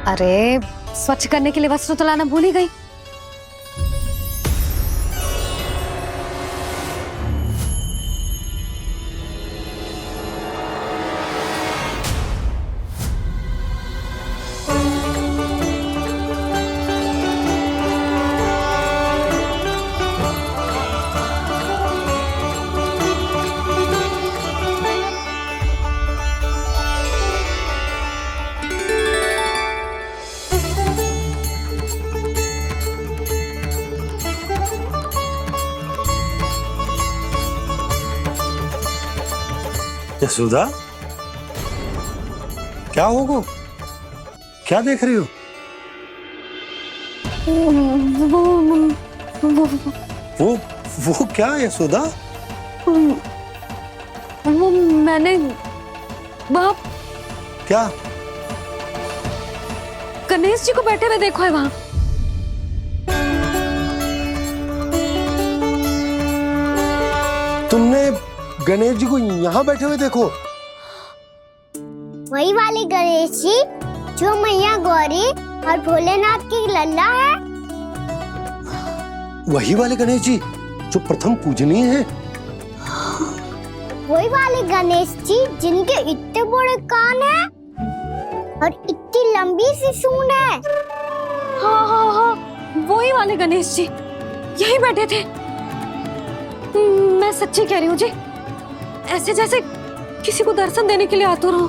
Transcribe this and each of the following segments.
अरे स्वच्छ करने के लिए वस्त्र तो लाना भूल ही गई। यशोदा, क्या होगा? क्या देख रही हो? वो क्या यशोदा? वो मैंने बाप क्या? गणेश जी को बैठे हुए देखो है वहां। तुमने गणेश जी को यहाँ बैठे हुए देखो? वही वाले गणेश जी जो मैया गौरी और भोलेनाथ की लल्ला है। वही वाले गणेश जी जो प्रथम पूजनीय हैं। वही वाले गणेश जी जिनके इतने बड़े कान हैं और इतनी लंबी सी सूंड है। हाँ हाँ हाँ, वही वाले गणेश जी यही बैठे थे। मैं सच्ची कह रही हूँ जी, ऐसे जैसे किसी को दर्शन देने के लिए आतुर हो।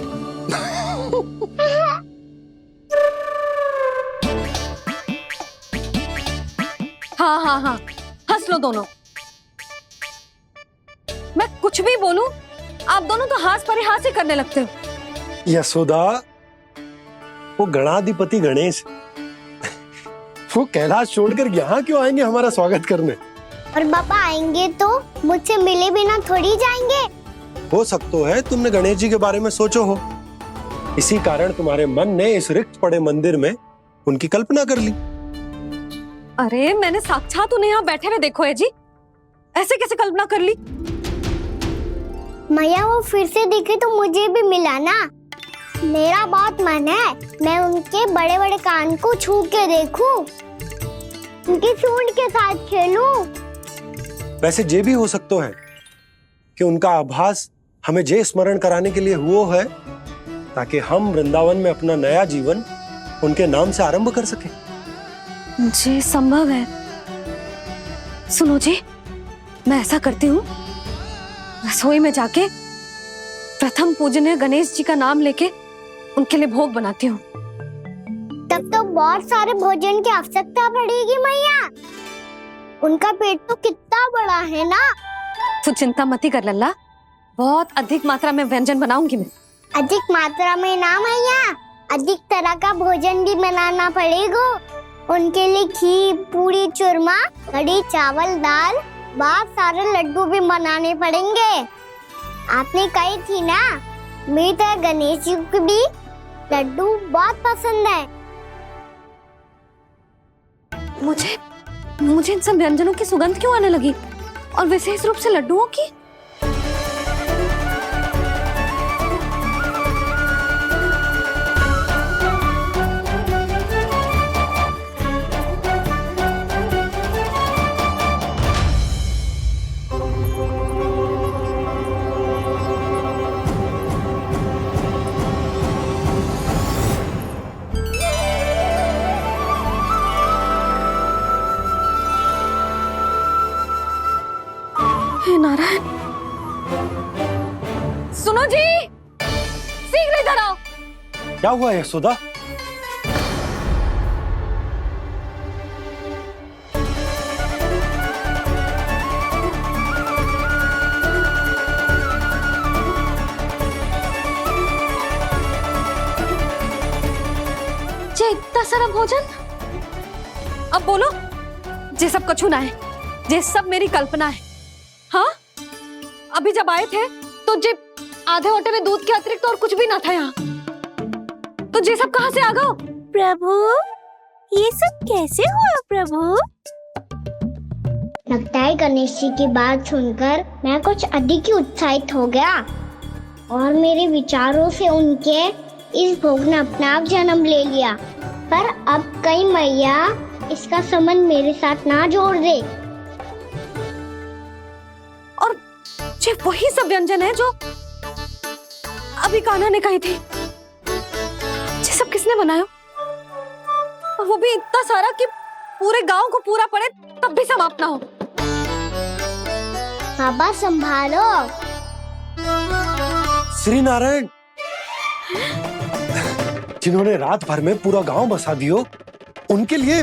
हाँ हाँ हाँ, हंस लो दोनों। मैं कुछ भी बोलूं, आप दोनों तो हाथ पर ही हाथ ही करने लगते हो। यशोदा, वो गणाधिपति गणेश वो कैलाश छोड़कर यहाँ क्यों आएंगे हमारा स्वागत करने? और पापा आएंगे तो मुझसे मिले बिना थोड़ी जाएंगे। हो सकता है तुमने गणेश जी के बारे में सोचो हो, इसी कारण तुम्हारे मन ने इस रिक्त पड़े मंदिर में उनकी कल्पना कर ली। अरे मैंने साक्षात उन्हें यहाँ बैठे हुए देखो है जी, ऐसे कैसे कल्पना कर ली? मैया वो फिर से दिखे तो मुझे भी मिला ना। मेरा बहुत मन है मैं उनके बड़े बड़े कान को छू के देखूं, उनकी सूंड के साथ खेलूं। वैसे ये भी हो सकता है कि उनका आभास हमें जे स्मरण कराने के लिए हुआ है ताकि हम वृंदावन में अपना नया जीवन उनके नाम से आरंभ कर सके। जी संभव है। सुनो जी, मैं ऐसा करती हूँ, रसोई में जाके प्रथम पूजनीय गणेश जी का नाम लेके उनके लिए भोग बनाती हूँ। तब तो बहुत सारे भोजन की आवश्यकता पड़ेगी मैया। उनका पेट तो कितना बड़ा है ना। तू चिंता मत कर लल्ला, बहुत अधिक मात्रा में व्यंजन बनाऊंगी मैं। अधिक मात्रा में ना मैया, अधिक तरह का भोजन भी बनाना पड़ेगा। उनके लिए खीर, पूरी, चूरमा, कढ़ी, चावल, दाल, बहुत सारे लड्डू भी बनाने पड़ेंगे। आपने कही थी ना, मेरी तरह गणेश जी को भी लड्डू बहुत पसंद है। मुझे इन सब व्यंजनों की सुगंध क्यों आने लगी, और विशेष रूप से लड्डुओं की? हे नारायण, सुनो जी, शीघ्र इधर आओ। क्या हुआ यशोदा? जे इतना सारा भोजन, अब बोलो, जे सब कछु ना है, जे सब मेरी कल्पना है। हाँ, अभी जब आए थे तो जे आधे ओटे में दूध के अतिरिक्त और कुछ भी ना था यहाँ, तो जे सब कहाँ से आ गए? प्रभु, ये सब कैसे हुआ प्रभु? लगता है गणेश जी की बात सुनकर मैं कुछ अधिक ही उत्साहित हो गया और मेरे विचारों से उनके इस भोग ने अपना आप जन्म ले लिया। पर अब कहीं मैया इसका संबंध मेरे साथ ना जोड़ दे। और ये वही सब व्यंजन है जो अभी कान्हा ने कही थी। ये सब किसने बनाया? और वो भी इतना सारा कि पूरे गांव को पूरा पड़े तब भी समाप्त ना हो। बाबा संभालो। श्री नारायण, जिन्होंने रात भर में पूरा गांव बसा दियो, उनके लिए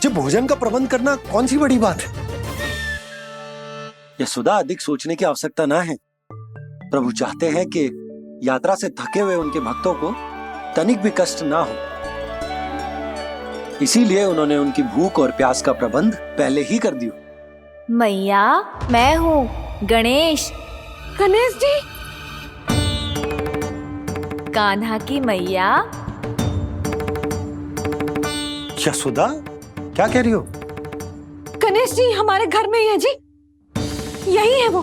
जो भोजन का प्रबंध करना कौन सी बड़ी बात है। यशोदा, अधिक सोचने की आवश्यकता ना है। प्रभु चाहते हैं कि यात्रा से थके हुए उनके भक्तों को तनिक भी कष्ट ना हो, इसीलिए उन्होंने उनकी भूख और प्यास का प्रबंध पहले ही कर दिया। मैया, मैं हूँ गणेश। गणेश जी, कान्हा की मैया। यशोदा, क्या कह रही हो? गणेश जी हमारे घर में ही है जी, यही है वो।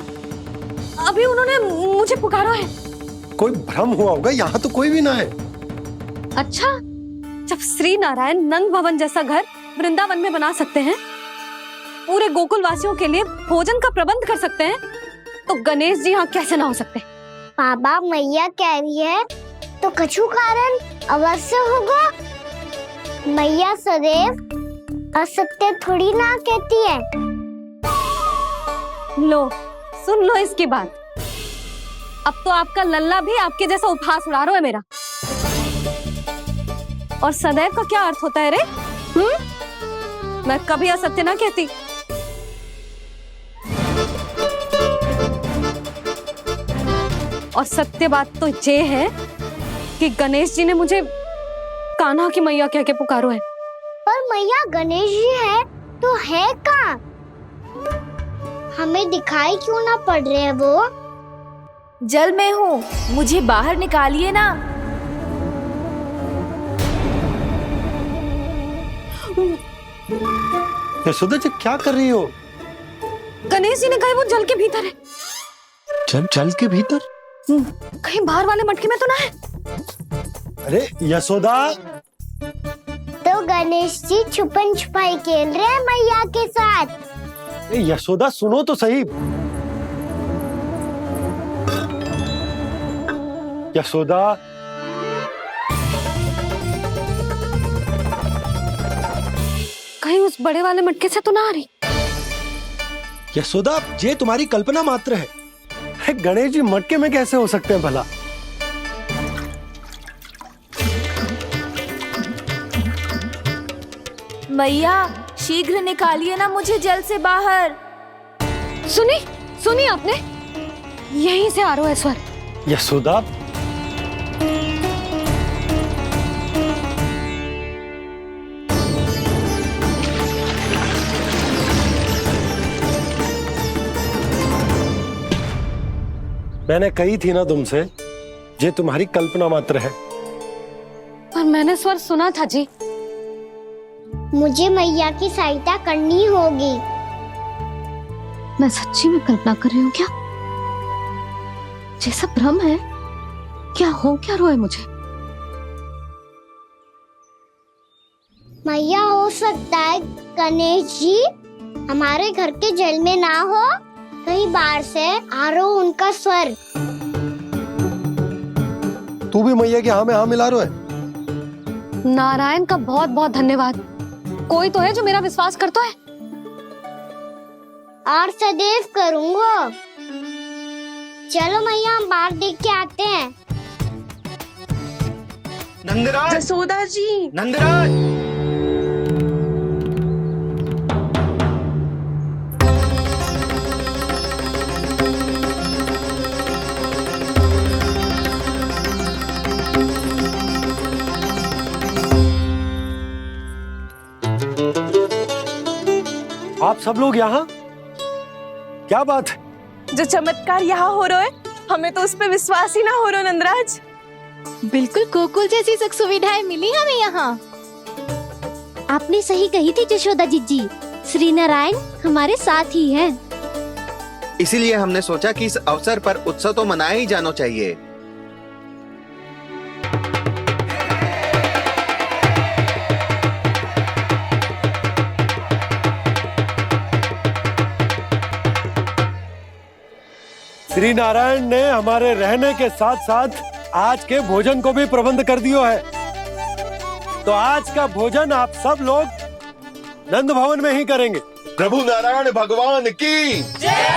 अभी उन्होंने मुझे पुकारा है। कोई भ्रम हुआ होगा, यहाँ तो कोई भी ना है। अच्छा, जब श्री नारायण नंद भवन जैसा घर वृंदावन में बना सकते हैं, पूरे गोकुल वासियों के लिए भोजन का प्रबंध कर सकते हैं, तो गणेश जी यहाँ कैसे ना हो सकते? बाबा मैया कह रही है तो कछु कारण अवश्य होगा। मैया सदैव असत्य थोड़ी ना कहती है। लो, सुन लो इसकी बात। अब तो आपका लल्ला भी आपके जैसा उपहास उड़ा रहा है मेरा। और सदैव का क्या अर्थ होता है रे? मैं कभी असत्य ना कहती। और सत्य बात तो ये है कि गणेश जी ने मुझे कान्हा की मैया कह के पुकारो है। पर मैया गणेश जी है तो है कहाँ? हमें दिखाई क्यों ना पड़ रहे हैं वो? जल में हूँ, मुझे बाहर निकालिए ना। यशोदा जी, क्या कर रही हो? गणेश जी ने कहा वो जल के भीतर है। जल के भीतर? कहीं बाहर वाले मटके में तो ना है? अरे यशोदा! तो गणेश जी छुपन छुपाई खेल रहे हैं मैया के साथ। यशोदा, सुनो तो सही। यशोदा, कहीं उस बड़े वाले मटके से तो ना आ रही? यशोदा, ये तुम्हारी कल्पना मात्र है। गणेश जी मटके में कैसे हो सकते हैं भला? मैया, शीघ्र निकालिए ना मुझे जल से बाहर। सुनी आपने? यहीं से आ रहा है स्वर। यशोदा, मैंने कही थी ना तुमसे, ये तुम्हारी कल्पना मात्र है। पर मैंने स्वर सुना था जी। मुझे मैया की सहायता करनी होगी। मैं सच्ची में कल्पना कर रही हूँ क्या? ये सब भ्रम है क्या? हो क्या रहा है मुझे? मैया, हो सकता है गणेश जी हमारे घर के जल में ना हो, कहीं बाहर से आ रहा हो उनका स्वर। तू भी मैया के हाँ में हाँ मिला रहा है। नारायण का बहुत बहुत धन्यवाद। कोई तो है जो मेरा विश्वास करता है। और सदैव करूँगा। चलो मैया, हम बाहर देख के आते हैं। नंदराज! जसोदा जी! नंदराज! आप सब लोग यहाँ? क्या बात है? जो चमत्कार यहाँ हो रहा है, हमें तो उस पे विश्वास ही ना हो रहा नंदराज। बिल्कुल गोकुल जैसी सुख सुविधाएं मिली हमें यहाँ। आपने सही कही थी यशोदा जीजी, श्री नारायण हमारे साथ ही हैं। इसीलिए हमने सोचा कि इस अवसर पर उत्सव तो मनाया ही जाना चाहिए। श्री नारायण ने हमारे रहने के साथ साथ आज के भोजन को भी प्रबंध कर दियो है। तो आज का भोजन आप सब लोग नंद भवन में ही करेंगे। प्रभु नारायण भगवान की जय।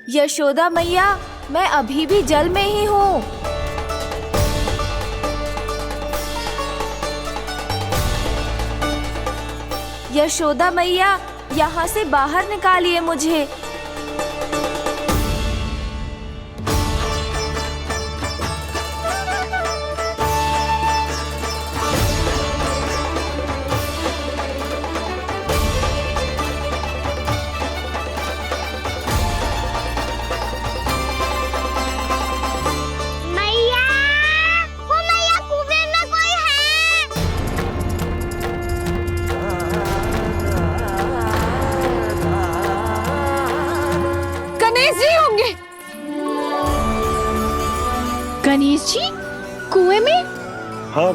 यशोदा मैया, मैं अभी भी जल में ही हूँ। यशोदा मैया, यहाँ से बाहर निकालिए मुझे। मैया, वो मैया कुएं में कोई है। गणेश जी होंगे। गणेश जी कुएं में? हाँ,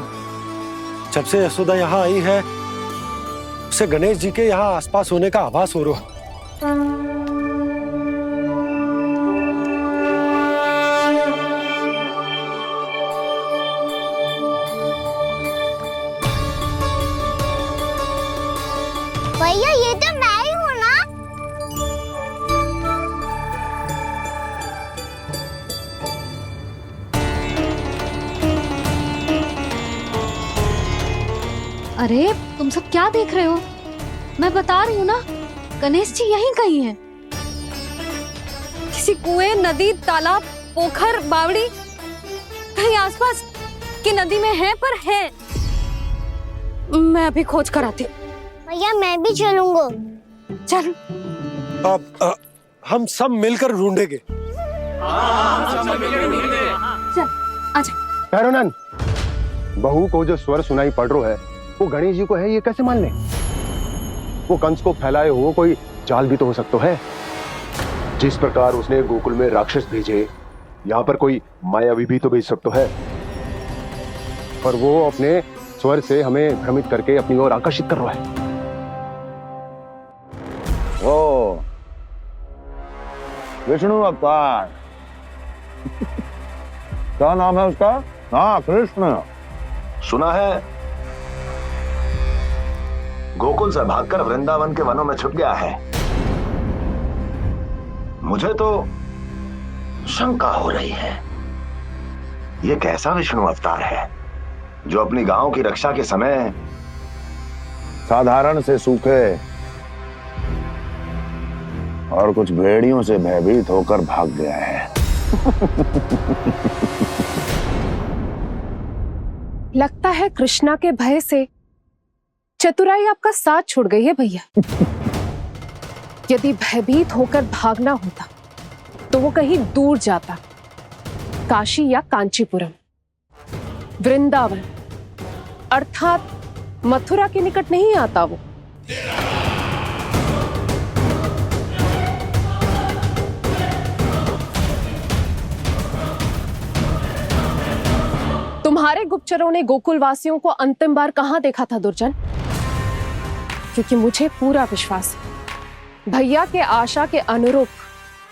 जब से यशोदा यहाँ आई है उसे गणेश जी के यहाँ आसपास होने का आभास हो रहा है। भैया ये तो मैं ही हूँ ना। अरे तुम सब क्या देख रहे हो? मैं बता रही हूँ ना, गणेश जी यहीं कहीं हैं। किसी कुएं, नदी, तालाब, पोखर, बावड़ी, कहीं आसपास की नदी में है, पर है। मैं अभी खोज कर आती हूँ। भैया मैं भी चलूंगा। चल। अब हम सब मिलकर ढूंढेंगे। चल आजा। भैरवनंद, बहू को जो स्वर सुनाई पड़ रहा है वो गणेश जी को है, ये कैसे मान ले? वो कंस को फैलाए हुए कोई जाल भी तो हो सकता है। जिस प्रकार उसने गोकुल में राक्षस भेजे, यहाँ पर कोई मायावी भी तो भेज सकता है। पर वो अपने स्वर से हमें भ्रमित करके अपनी ओर आकर्षित कर रहा है। ओ विष्णु अवतार। क्या नाम है उसका? हाँ, कृष्ण। सुना है गोकुल से भागकर वृंदावन के वनों में छुप गया है। मुझे तो शंका हो रही है, ये कैसा विष्णु अवतार है जो अपनी गांव की रक्षा के समय साधारण से सूखे और कुछ भेड़ियों से भयभीत होकर भाग गया है। लगता है कृष्णा के भय से चतुराई आपका साथ छोड़ गई है भैया। यदि भयभीत होकर भागना होता तो वो कहीं दूर जाता, काशी या कांचीपुरम, वृंदावन अर्थात मथुरा के निकट नहीं आता वो। तुम्हारे गुप्तचरों ने गोकुल वासियों को अंतिम बार कहां देखा था दुर्जन? क्योंकि मुझे पूरा विश्वास है भैया के आशा के अनुरूप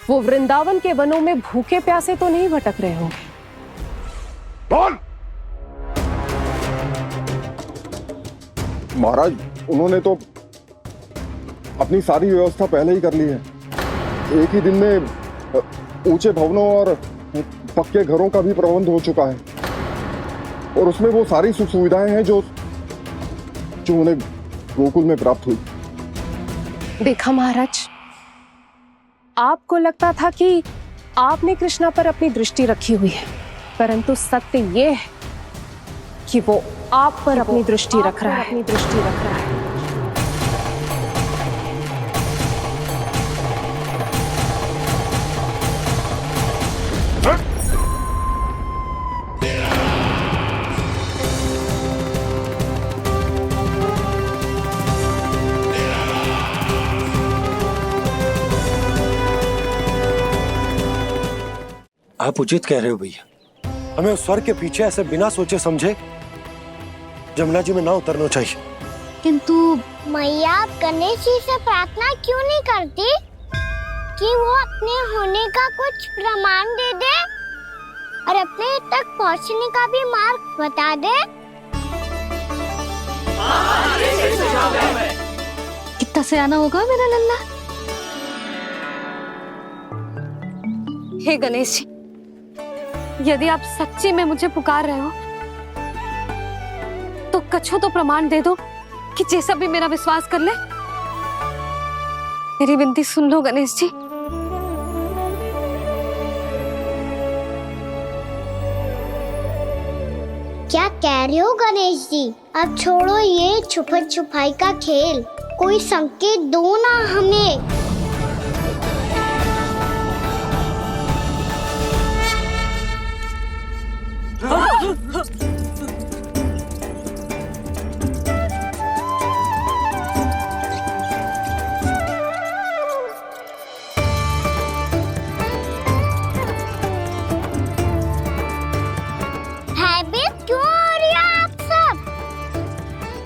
वो वृंदावन के वनों में भूखे प्यासे तो नहीं भटक रहे होंगे। बोल! महाराज, उन्होंने तो अपनी सारी व्यवस्था पहले ही कर ली है। एक ही दिन में ऊंचे भवनों और पक्के घरों का भी प्रबंध हो चुका है, और उसमें वो सारी सुख सुविधाएं हैं जो उन्हें गोकुल में प्राप्त हुई। देखा महाराज, आपको लगता था कि आपने कृष्णा पर अपनी दृष्टि रखी हुई है, परंतु सत्य ये है कि वो आप पर अपनी दृष्टि रख रहा है। आप उचित कह रहे हो भैया, हमें उस स्वर के पीछे ऐसे बिना सोचे समझे जमुना जी में ना उतरना चाहिए। किंतु मैया, आप गणेश जी से प्रार्थना क्यों नहीं करती कि वो अपने होने का कुछ प्रमाण दे दे और अपने तक पहुंचने का भी मार्ग बता दे? कितना सयाना होगा मेरा लल्ला। हे गणेश जी, यदि आप सच्ची में मुझे पुकार रहे हो तो कछु तो प्रमाण दे दो कि जैसा भी मेरा विश्वास कर ले। मेरी विनती सुन लो गणेश जी। क्या कह रहे हो गणेश जी? अब छोड़ो ये छुपन छुपाई का खेल, कोई संकेत दो ना हमें। भयभीत क्यों हो रही हो आप सब?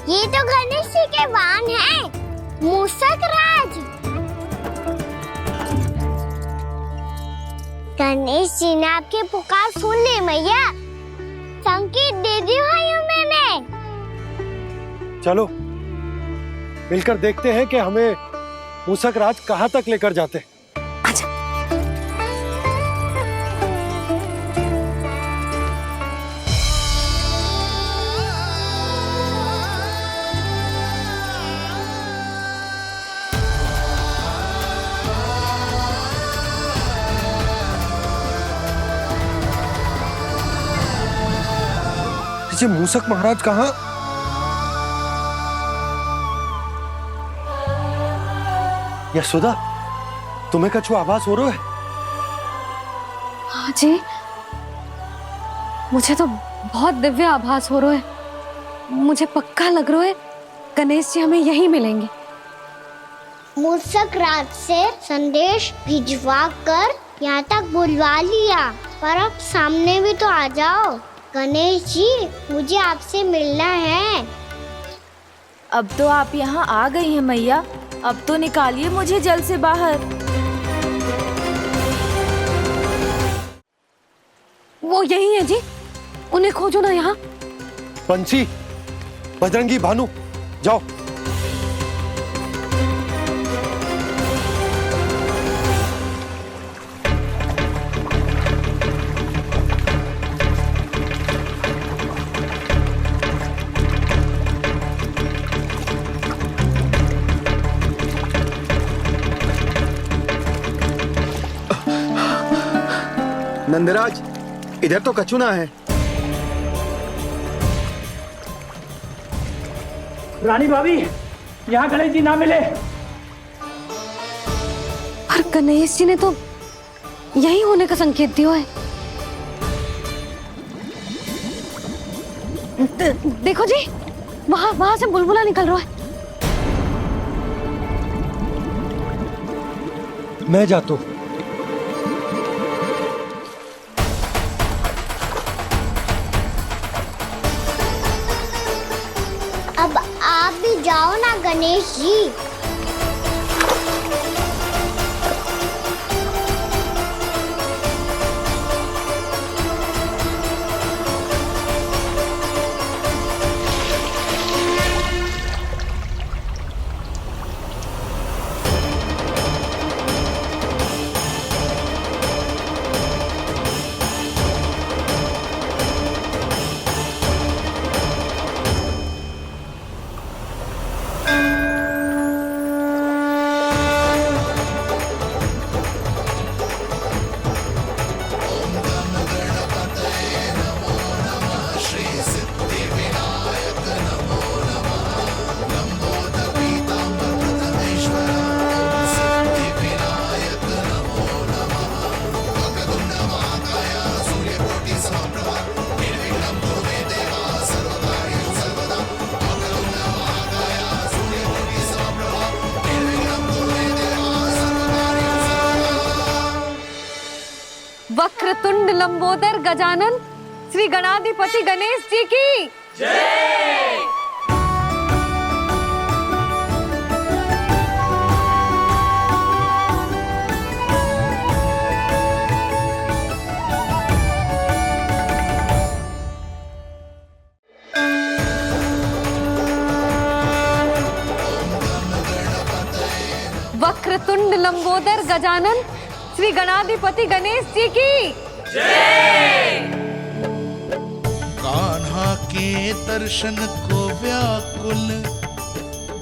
ये तो गणेश जी के वाहन हैं, मूषक राज। गणेश जी ने आपकी पुकार सुन ली मैया, संकेत दे दी भाइयों मैंने। चलो मिलकर देखते हैं कि हमें मूषक राज कहाँ तक लेकर जाते हैं। जी मूषक महाराज कहाँ? यशोदा, तुम्हें कछु आभास हो रहा है? हाँ जी, मुझे तो बहुत दिव्य आभास हो रहा है। मुझे पक्का लग रहा है गणेश जी हमें यहीं मिलेंगे। मूषक राज से संदेश भिजवा कर यहाँ तक बुलवा लिया, पर अब सामने भी तो आ जाओ। गणेश जी, मुझे आपसे मिलना है। अब तो आप यहाँ आ गई हैं मैया, अब तो निकालिए मुझे जल से बाहर। वो यही है जी, उन्हें खोजो ना यहाँ। बंसी, बजरंगी, भानु, जाओ। नंदराज, इधर तो कछु ना है। रानी भाभी, यहाँ गणेश जी ना मिले। पर गणेश जी ने तो यही होने का संकेत दिया है। देखो जी, वहां से बुलबुला निकल रहा है। मैं जाता हूं। अब आप भी जाओ ना गणेश जी। लंबोदर गजानन श्री गणाधिपति गणेश जी की जय। वक्रतुंड लंबोदर गजानन श्री गणाधिपति गणेश जी की जय। कान्हा के दर्शन को व्याकुल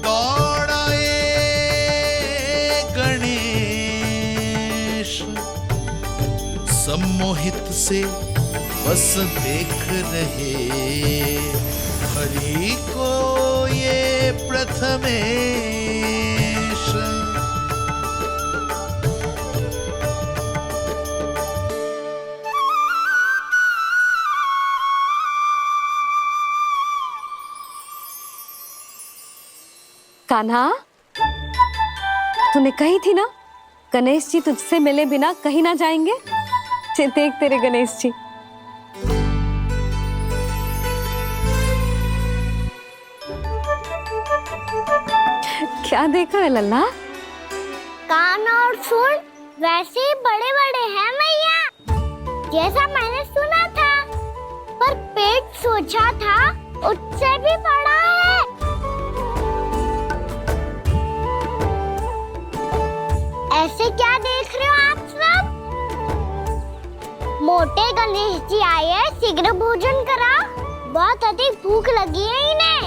दौड़ाए गणेश, सम्मोहित से बस देख रहे हरि को ये प्रथमेश। कान्हा, तूने कही थी ना गणेश जी तुझसे मिले बिना कहीं ना जाएंगे। देख तेरे गणेश जी। क्या देख रहा है लल्ला? कान और सुन वैसे ही बड़े बड़े हैं मैया, जैसा मैंने सुना था, पर पेट सोचा था उससे भी बड़ा है। ऐसे क्या देख रहे हो आप सब? मोटे गणेश जी आए हैं, शीघ्र भोजन करा, बहुत अधिक भूख लगी है इन्हें।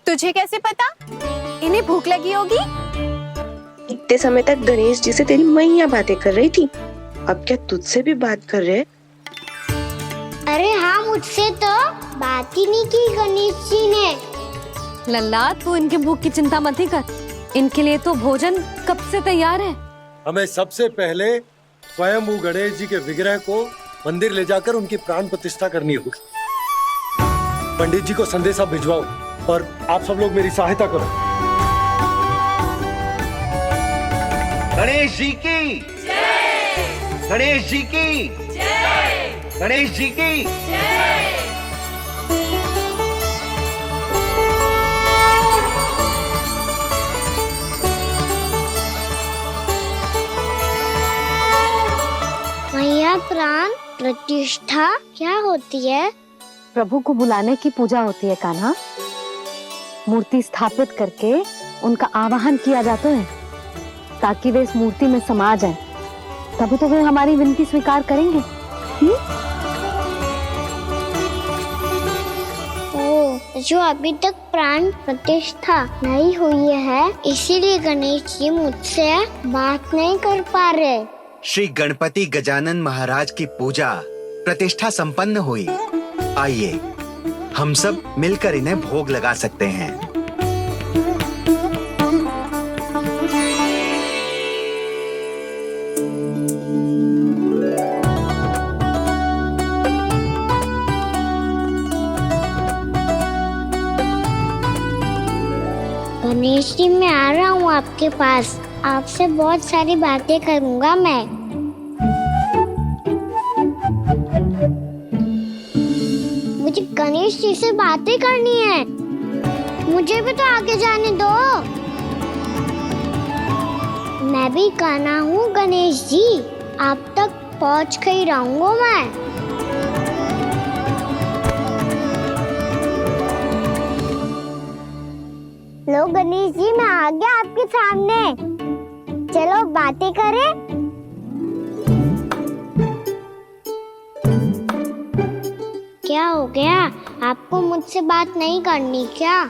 तुझे कैसे पता इन्हें भूख लगी होगी? इतने समय तक गणेश जी से तेरी मैया बातें कर रही थी, अब क्या तुझसे भी बात कर रहे? अरे हाँ, मुझसे तो बात ही नहीं की गणेश जी ने। लल्ला, तू इनके भूख की चिंता मत ही कर, इनके लिए तो भोजन कब से तैयार है। हमें सबसे पहले स्वयं गणेश जी के विग्रह को मंदिर ले जाकर उनकी प्राण प्रतिष्ठा करनी होगी। पंडित जी को संदेशा भिजवाओ और आप सब लोग मेरी सहायता करो। गणेश जी की जय। गणेश जी की जय। गणेश जी की जय। मैया, प्राण प्रतिष्ठा क्या होती है? प्रभु को बुलाने की पूजा होती है कान्हा। मूर्ति स्थापित करके उनका आवाहन किया जाता है ताकि वे इस मूर्ति में समा जाएं। तभी तो वे हमारी विनती स्वीकार करेंगे। ओ, जो अभी तक प्राण प्रतिष्ठा नहीं हुई है, इसीलिए गणेश जी मुझसे बात नहीं कर पा रहे। श्री गणपति गजानन महाराज की पूजा प्रतिष्ठा संपन्न हुई। आइए हम सब मिलकर इन्हें भोग लगा सकते हैं। गणेश जी, मैं आ रहा हूँ आपके पास, आपसे बहुत सारी बातें करूँगा मैं। मुझे गणेश जी से बातें करनी है, मुझे भी तो आगे जाने दो। मैं भी कान्हा हूँ गणेश जी, आप तक पहुँच कर ही रहूँगा मैं। लो गणेश जी, मैं आ गया आपके सामने, चलो बातें करें। क्या हो गया, आपको मुझसे बात नहीं करनी क्या?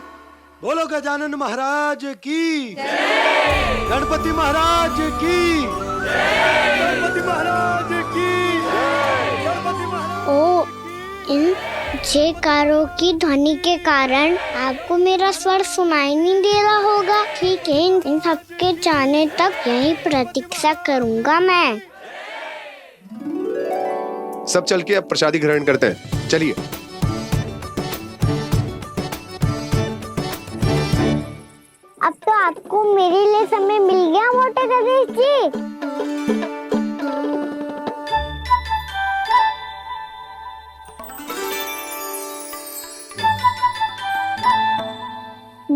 बोलो गजानन महाराज की जय। गणपति महाराज की जय। गणपति महाराज की जय। गणपति महाराज। ओ, इन जयकारों की ध्वनि के कारण आपको मेरा स्वर सुनाई नहीं दे रहा होगा। ठीक है, इन सबके जाने तक यही प्रतीक्षा करूंगा मैं। सब चल के अब प्रसादी ग्रहण करते हैं, चलिए। अब तो आपको मेरे लिए समय मिल गया मोटे गणेश जी।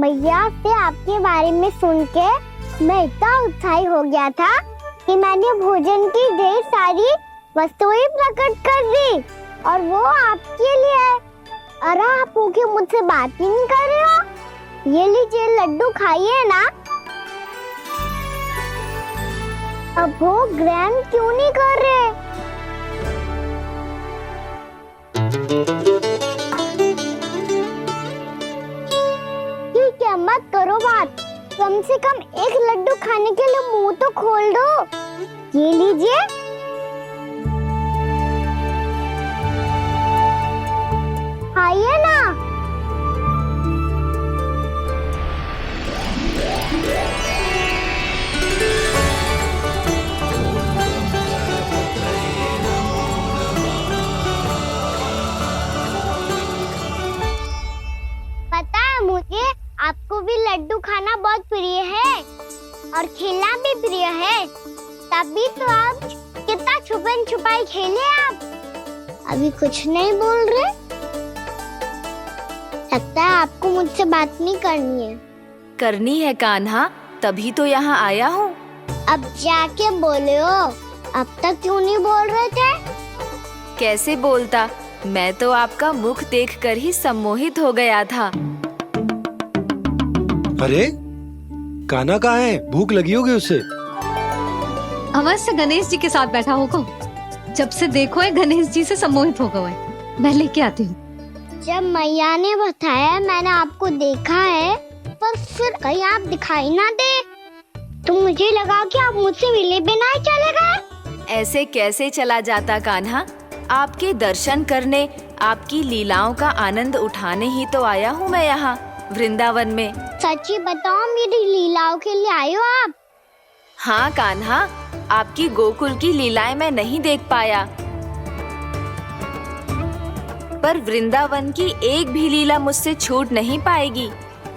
मैया से आपके बारे में सुन के मैं इतना उत्साही हो गया था कि मैंने भोजन की ढेर सारी वस्तुएं प्रकट कर दी और वो आपके लिए। अरे आप भूखे मुझसे बात ही नहीं कर रहे हो। ये लीजिए लड्डू खाइए ना। अब वो ग्रैंड क्यों नहीं कर रहे? ठीक है, मत करो बात। कम से कम एक लड्डू खाने के लिए मुंह तो खोल दो। ये लीजिए। खाइए ना। पता है मुझे आपको भी लड्डू खाना बहुत प्रिय है और खेलना भी प्रिय है, तभी तो आप कितना छुपन छुपाई खेले। आप अभी कुछ नहीं बोल रहे। लगता है आपको मुझसे बात नहीं करनी है। करनी है कान्हा, तभी तो यहाँ आया हूँ। अब जाके बोले हो। अब तक क्यों नहीं बोल रहे थे? कैसे बोलता, मैं तो आपका मुख देखकर ही सम्मोहित हो गया था। अरे कान्हा कहाँ है? भूख लगी होगी उसे। अवश्य गणेश जी के साथ बैठा होगा। जब से देखो है गणेश जी से सम्मोहित हो गए। मैं लेके आती हूँ। जब मैया ने बताया मैंने आपको देखा है, पर फिर कहीं आप दिखाई ना दे तो मुझे लगा कि आप मुझसे मिले बिना ही चले गए। ऐसे कैसे चला जाता कान्हा? आपके दर्शन करने, आपकी लीलाओं का आनंद उठाने ही तो आया हूँ मैं यहाँ वृंदावन में। सच्ची बताओ, मेरी लीलाओं के लिए आए हो आप? हाँ कान्हा, आपकी गोकुल की लीलाएं मैं नहीं देख पाया, पर वृंदावन की एक भी लीला मुझसे छूट नहीं पाएगी।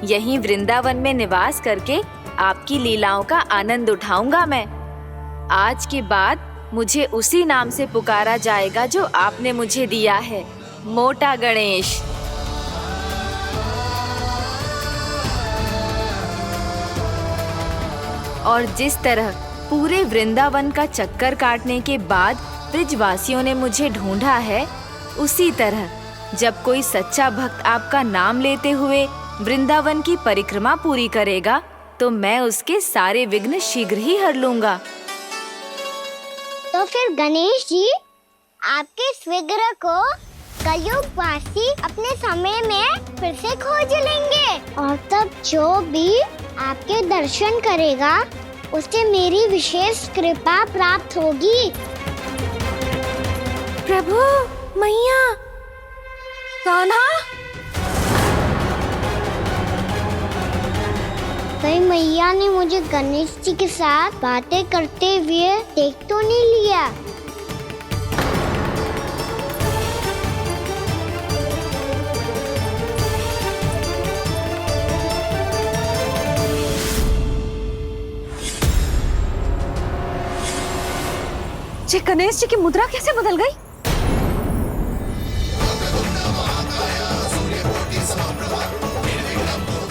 यहीं वृंदावन में निवास करके आपकी लीलाओं का आनंद उठाऊंगा मैं। आज के बाद मुझे उसी नाम से पुकारा जाएगा जो आपने मुझे दिया है, मोटा गणेश। और जिस तरह पूरे वृंदावन का चक्कर काटने के बाद ब्रिजवासियों ने मुझे ढूंढा है, उसी तरह जब कोई सच्चा भक्त आपका नाम लेते हुए वृंदावन की परिक्रमा पूरी करेगा, तो मैं उसके सारे विघ्न शीघ्र ही हर लूंगा। तो फिर गणेश जी, आपके इस विग्रह को कलयुग वासी अपने समय में फिर से खोज लेंगे और तब जो भी आपके दर्शन करेगा उसे मेरी विशेष कृपा प्राप्त होगी। प्रभु, मैया, कान्हा। कहीं मैया ने मुझे गणेश जी के साथ बातें करते हुए देख तो नहीं लिया? जी गणेश जी की मुद्रा कैसे बदल गई?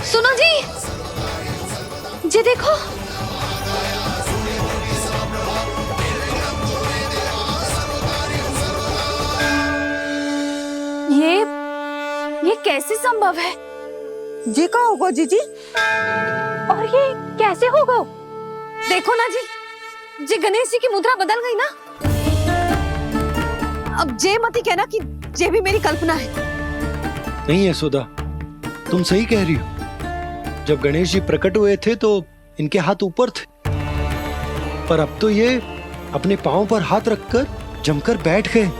सुनो जी, जी देखो। ये कैसे संभव है? जी का होगा जीजी? और ये कैसे होगा? देखो ना जी गणेश जी की मुद्रा बदल गई ना। अब जे मत ही कहना कि ये भी मेरी कल्पना है। नहीं यशोदा, तुम सही कह रही हो। जब गणेश जी प्रकट हुए थे तो इनके हाथ ऊपर थे, पर अब तो ये अपने पांव पर हाथ रखकर जमकर बैठ गए।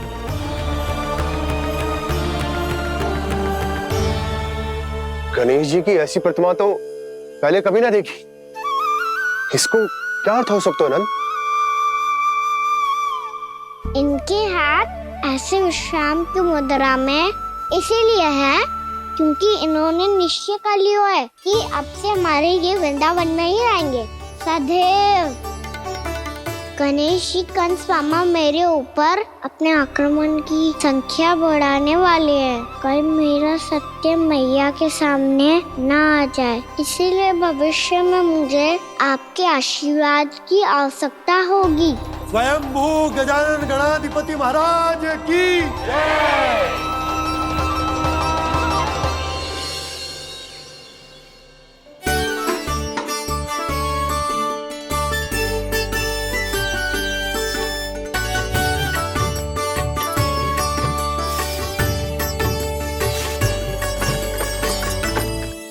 गणेश जी की ऐसी प्रतिमा तो पहले कभी ना देखी। इसको क्या अर्थ हो सकता है नंद? इनके हाथ ऐसे विश्राम की मुद्रा में इसीलिए है क्योंकि इन्होंने निश्चय कर लिया है कि अब से हमारे ये वृंदावन में ही रहेंगे सदैव। गणेश जी कंस मामा मेरे ऊपर अपने आक्रमण की संख्या बढ़ाने वाले हैं। कल मेरा सत्य मैया के सामने ना आ जाए, इसीलिए भविष्य में मुझे आपके आशीर्वाद की आवश्यकता होगी। स्वयंभू गजानन गणाधिपति महाराज की जय।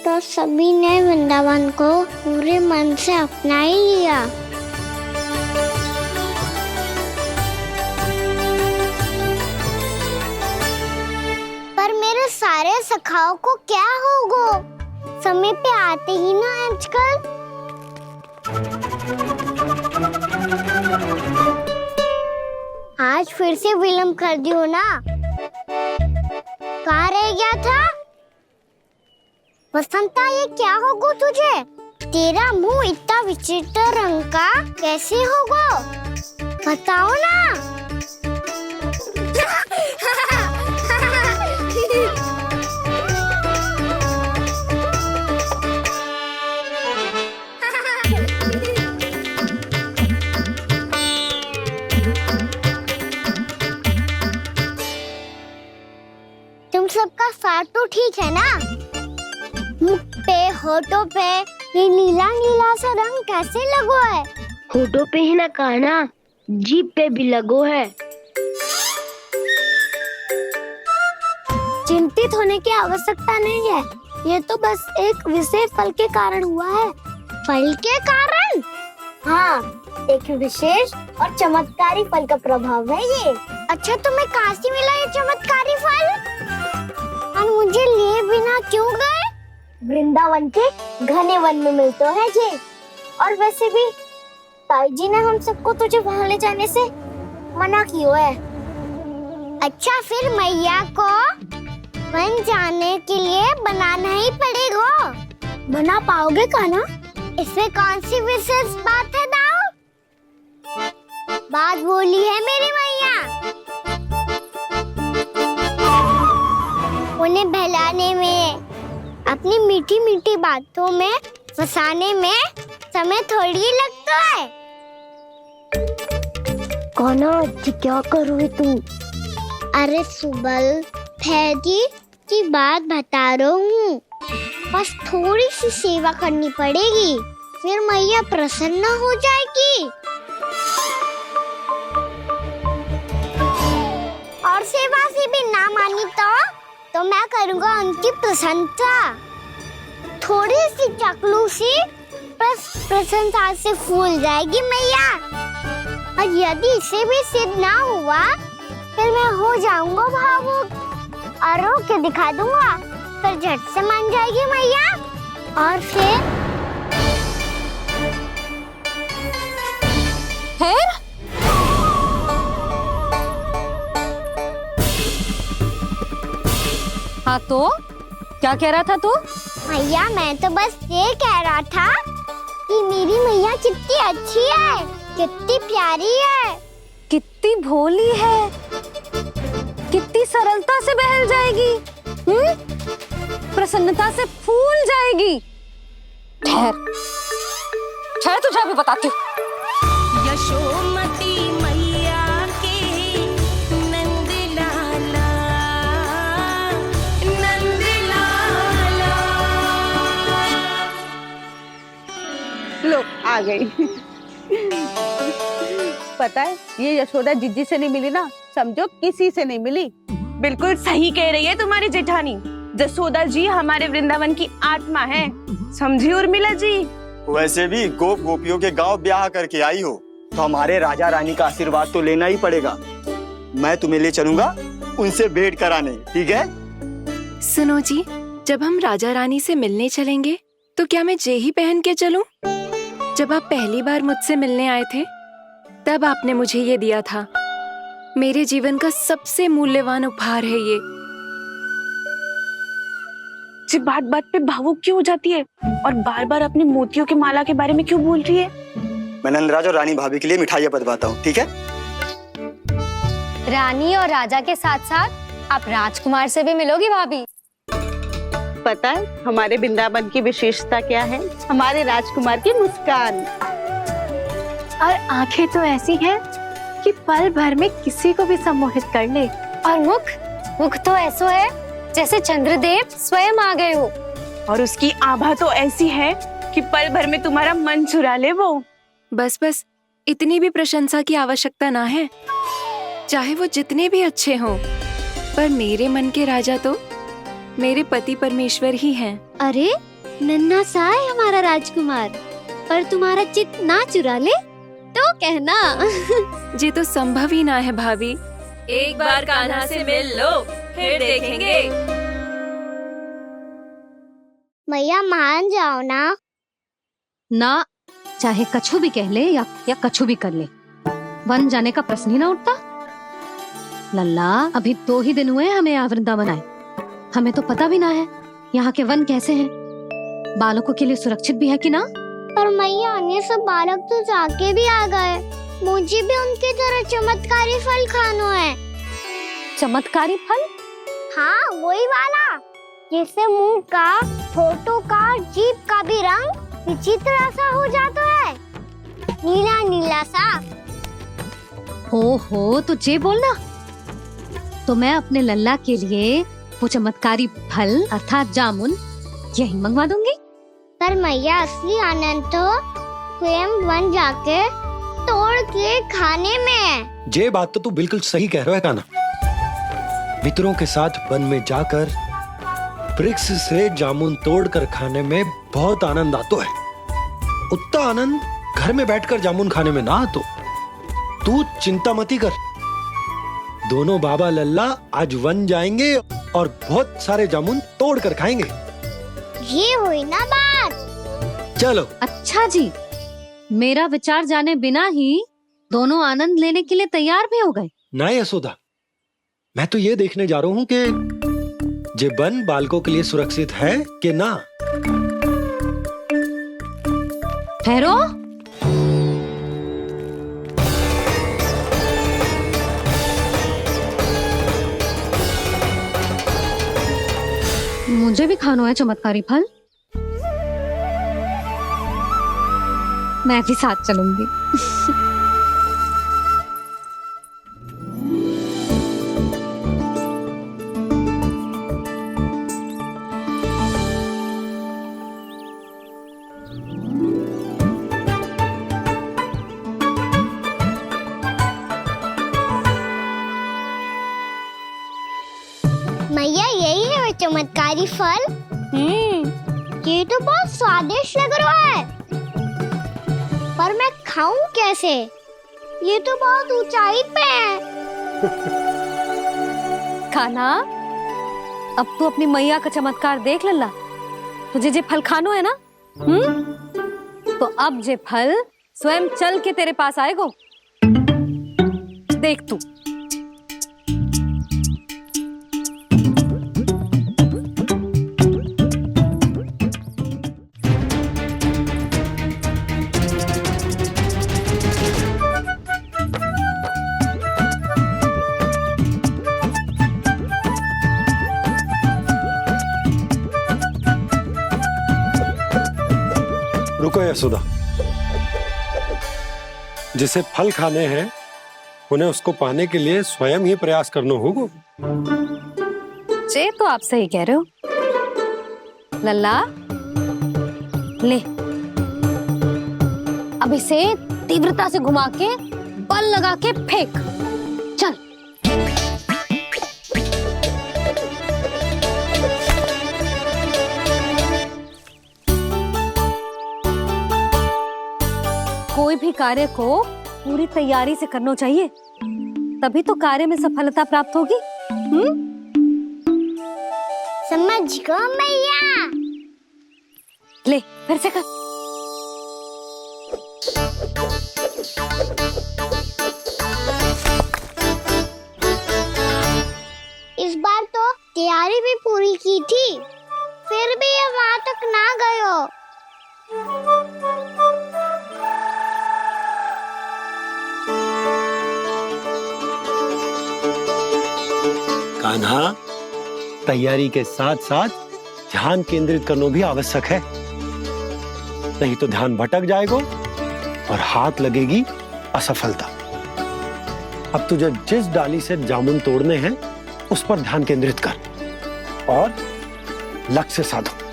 तो सभी ने वृंदावन को पूरे मन से अपना ही लिया। पर मेरे सारे सखाओं को क्या होगा? समय पे आते ही ना आजकल। आज फिर से विलम्ब कर दियो ना। कहाँ रह गया था? वसंता, ये क्या होगा तुझे? तेरा मुंह इतना विचित्र रंग का कैसे होगा? बताओ ना। तुम सबका साथ तो ठीक है ना? मुख पे, होठों पे ये नीला नीला सा रंग कैसे लगो है? होठों पे ही ना कहना, जीभ पे भी लगो है। चिंतित होने की आवश्यकता नहीं है, ये तो बस एक विशेष फल के कारण हुआ है। फल के कारण? हाँ, एक विशेष और चमत्कारी फल का प्रभाव है ये। अच्छा, तुम्हें कहाँ से मिला ये चमत्कारी फल? और मुझे लिए बिना क्यों गए? वृंदावन के घने वन में मिलते हैं ये। और वैसे भी ताई जी ने हम सबको तुझे वहाँ ले जाने से मना किया है। अच्छा, फिर मैया को वन जाने के लिए बनाना ही पड़ेगा। बना पाओगे का ना? इसमें कौन सी विशेष बात है दाऊ? बात बोली है मेरी मैया। उन्हें बहलाने में, अपनी मीठी मीठी बातों में फंसाने में समय थोड़ी लगता है। कौना क्या करोगे तुम? अरे सुबल, फैदी की बात बता रहा हूँ। बस थोड़ी सी सेवा करनी पड़ेगी, फिर मैया प्रसन्न हो जाएगी। और सेवा से भी ना मानी तो मैं करूँगा उनकी प्रशंसा। थोड़ी सी चाकलूसी प्रशंसा से फूल जाएगी मैया। और यदि इसे भी सिद्ध ना हुआ, फिर मैं हो जाऊंगा भावुक और रो के दिखा दूंगा, फिर झट से मान जाएगी मैया। और फिर हाँ, तो क्या कह रहा था तू? मैया, मैं तो बस ये कह रहा था कि मेरी मैया कितनी अच्छी है, कितनी प्यारी है, कितनी भोली है, कितनी सरलता से बहल जाएगी, प्रसन्नता से फूल जाएगी। ठहर तुझे अभी बताती हूँ। यशोमती मैया के नंद लाला, नंद लाला। लो आ गई। पता है, ये यशोदा जिज्जी से नहीं मिली ना, समझो किसी से नहीं मिली। बिल्कुल सही कह रही है तुम्हारी जेठानी। यशोदा जी हमारे वृंदावन की आत्मा है, समझी उर्मिला जी। वैसे भी गोप गोपियों के गांव ब्याह करके आई हो, तो हमारे राजा रानी का आशीर्वाद तो लेना ही पड़ेगा। मैं तुम्हें ले चलूंगा उनसे भेंट कराने, ठीक है? सुनो जी, जब हम राजा रानी से मिलने चलेंगे तो क्या मैं जे ही पहन के चलूं? जब आप पहली बार मुझसे मिलने आए थे, तब आपने मुझे ये दिया था। मेरे जीवन का सबसे मूल्यवान उपहार है ये। जी बात बात पे भावुक क्यों हो जाती है और बार बार अपने मोतियों के माला के बारे में क्यों बोल रही है? मैं नंदराज और रानी भाभी के लिए मिठाइयाँ बनवाता हूँ, ठीक है? रानी और राजा के साथ साथ आप राजकुमार से भी मिलोगी भाभी। पता है हमारे वृंदावन की विशेषता क्या है? हमारे राजकुमार की मुस्कान। और आंखें तो ऐसी हैं कि पल भर में किसी को भी सम्मोहित कर ले। और मुख तो ऐसा है जैसे चंद्रदेव स्वयं आ गए हो। और उसकी आभा तो ऐसी है कि पल भर में तुम्हारा मन चुरा ले वो। बस बस, इतनी भी प्रशंसा की आवश्यकता ना है। चाहे वो जितने भी अच्छे हों, पर मेरे मन के राजा तो मेरे पति परमेश्वर ही हैं। अरे नन्हा सा है हमारा राजकुमार, पर तुम्हारा चित्त ना चुरा ले तो कहना। ये तो संभव ही ना है भाभी। एक बार कान्हा से मिल लो, फिर देखेंगे। मैया मान जाओ ना। ना, चाहे कछु भी कह ले या कछु भी कर ले, वन जाने का प्रश्न ही ना उठता। लल्ला, अभी 2 ही दिन हुए हमें यहाँ वृंदावन आए। हमें तो पता भी ना है यहाँ के वन कैसे हैं, बालकों के लिए सुरक्षित भी है कि ना। पर मैया ये सब बालक तो जाके भी आ गए, मुझे भी उनकी तरह चमत्कारी फल खाना है। चमत्कारी फल? हाँ, वही वाला जैसे मुंह का, होठों का, जीभ का भी रंग विचित्र सा हो जाता है, नीला नीला सा। हो तो जे बोलना। तो मैं अपने लल्ला के लिए वो चमत्कारी फल अर्थात जामुन यही मंगवा दूंगी। पर मैया असली आनंद तो स्वयं वन जाके तोड़ के खाने में है। ये बात तो तू बिल्कुल सही कह रहा है कान्हा। मित्रों के साथ वन में जाकर वृक्ष से जामुन तोड़कर खाने में बहुत आनंद आता है। उतना आनंद घर में बैठकर जामुन खाने में ना आतो। तू चिंता मती कर, दोनों बाबा लल्ला आज वन जाएंगे और बहुत सारे जामुन तोड़कर खाएंगे। ये हुई ना बात। चलो। अच्छा जी, मेरा विचार जाने बिना ही दोनों आनंद लेने के लिए तैयार भी हो गए। ना यशोदा, मैं तो ये देखने जा रहा हूँ कि ये वन बालकों के लिए सुरक्षित है कि ना। ठहरो। मुझे भी खाना है चमत्कारी फल। मैं भी साथ चलूंगी। मैया यही है वो चमत्कारी फल। ये तो बहुत स्वादिष्ट लग रहा है, पर मैं खाऊं कैसे? ये तो बहुत ऊंचाई पे है। कान्हा, अब तू अपनी मैया का चमत्कार देख लल्ला। तुझे जे फल खानो है ना, तो अब जे फल स्वयं चल के तेरे पास आएगो। देख तू। रुको यशोदा, जिसे फल खाने हैं उन्हें उसको पाने के लिए स्वयं ही प्रयास करना होगा। जे तो आप सही कह रहे हो लल्ला। ले, अब इसे तीव्रता से घुमा के बल लगा के फेंक। चल। कोई भी कार्य को पूरी तैयारी से करना चाहिए, तभी तो कार्य में सफलता प्राप्त होगी। समझ गो मैया। ले, फिर से कर। इस बार तो तैयारी भी पूरी की थी, फिर भी ये वहां तक ना गए हो। कान्हा, तैयारी के साथ साथ ध्यान केंद्रित करना भी आवश्यक है, नहीं तो ध्यान भटक जाएगा और हाथ लगेगी असफलता। अब तुझे जिस डाली से जामुन तोड़ने हैं उस पर ध्यान केंद्रित कर और लक्ष्य साधो।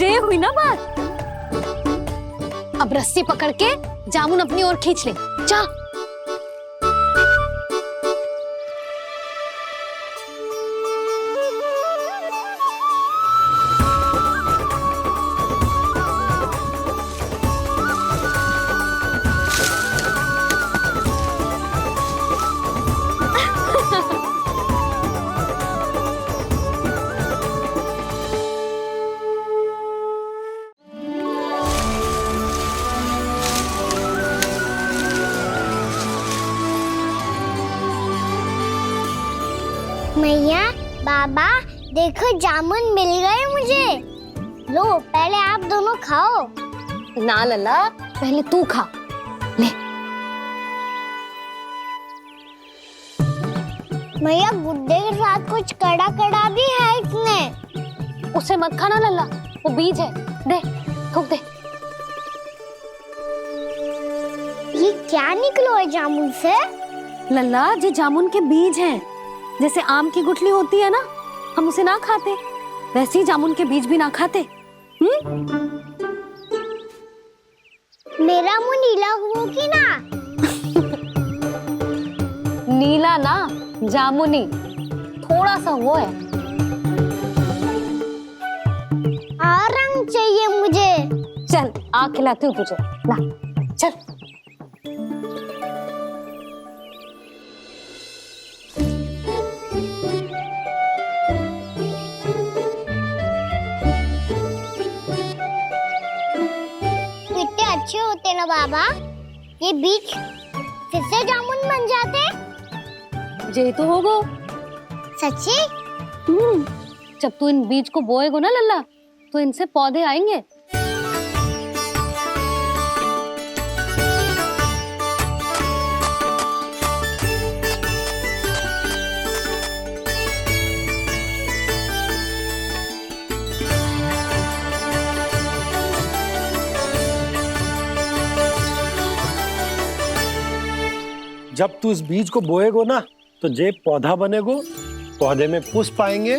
ये हुई ना बात। अब रस्सी पकड़ के जामुन अपनी ओर खींच ले। जा। मैया, बाबा, देखो जामुन मिल गए मुझे। लो, पहले आप दोनों खाओ। ना लल्ला, पहले तू खा। ले। मैया, गुड्डे के साथ कुछ कड़ा कड़ा भी है इसमें। उसे मत खाना लल्ला, वो बीज है। दे, थूक दे। ये क्या निकलो है जामुन से? लल्ला, ये जामुन के बीज हैं। जैसे आम की गुठली होती है ना, हम उसे ना खाते, वैसे ही जामुन के बीज भी ना खाते। मेरा मुंह नीला हुआ कि ना? नीला ना, जामुनी, थोड़ा सा वो है। और रंग चाहिए मुझे। चल, आ खिलाती हूँ तुझे। ला, चल। अच्छे होते ना बाबा, ये बीज फिर से जामुन बन जाते। ये तो होगो। सच्ची? जब तू इन बीज को बोएगो ना लल्ला, तो इनसे पौधे आएंगे। जब तू इस बीज को बोएगो ना, तो जे पौधा बनेगो, पौधे में पुष्प आएंगे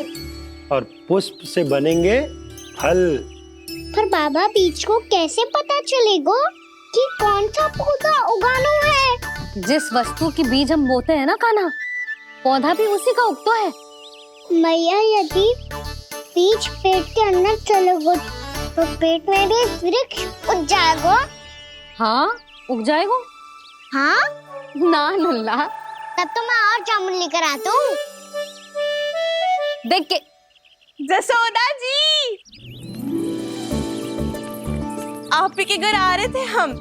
और पुष्प से बनेंगे फल। पर बाबा, बीज को कैसे पता चलेगा कि कौन सा पौधा उगाना है? जिस वस्तु की बीज हम बोते हैं ना कान्हा, पौधा भी उसी का उगता है। मैया, यदि बीज पेट के अंदर चलेगा तो पेट में भी वृक्ष उग जाएगा। हाँ, उग जाएगा। हाँ ना लल्ला, तब तो मैं और जामुन लेकर आता हूँ। देख के। जसोदा जी, आप ही के घर आ रहे थे हम।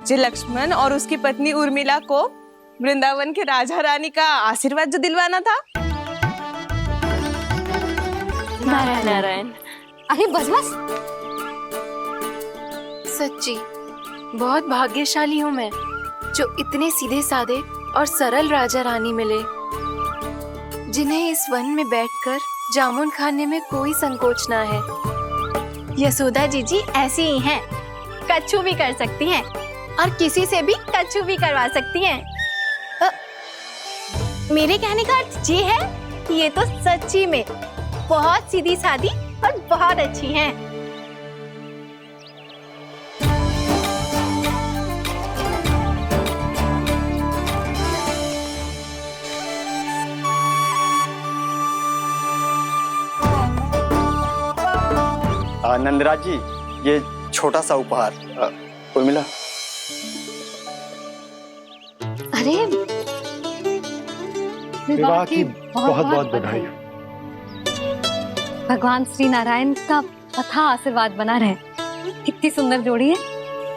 जो लक्ष्मण और उसकी पत्नी उर्मिला को वृंदावन के राजा रानी का आशीर्वाद जो दिलवाना था। नारायण नारायण। अरे बस बस। सच्ची बहुत भाग्यशाली हूँ मैं, जो इतने सीधे साधे और सरल राजा रानी मिले, जिन्हें इस वन में बैठकर जामुन खाने में कोई संकोच ना है। यशोदा जीजी ऐसी ही हैं, कच्छू भी कर सकती हैं और किसी से भी कच्छू भी करवा सकती हैं। मेरे कहने का अर्थ ये है कि ये तो सच्ची में बहुत सीधी सादी और बहुत अच्छी हैं। नंदराज जी, ये छोटा सा उपहार। उर्मिला। अरे विवाह की बहुत बहुत बधाई। भगवान श्री नारायण का अथाह आशीर्वाद बना रहे। कितनी सुंदर जोड़ी है,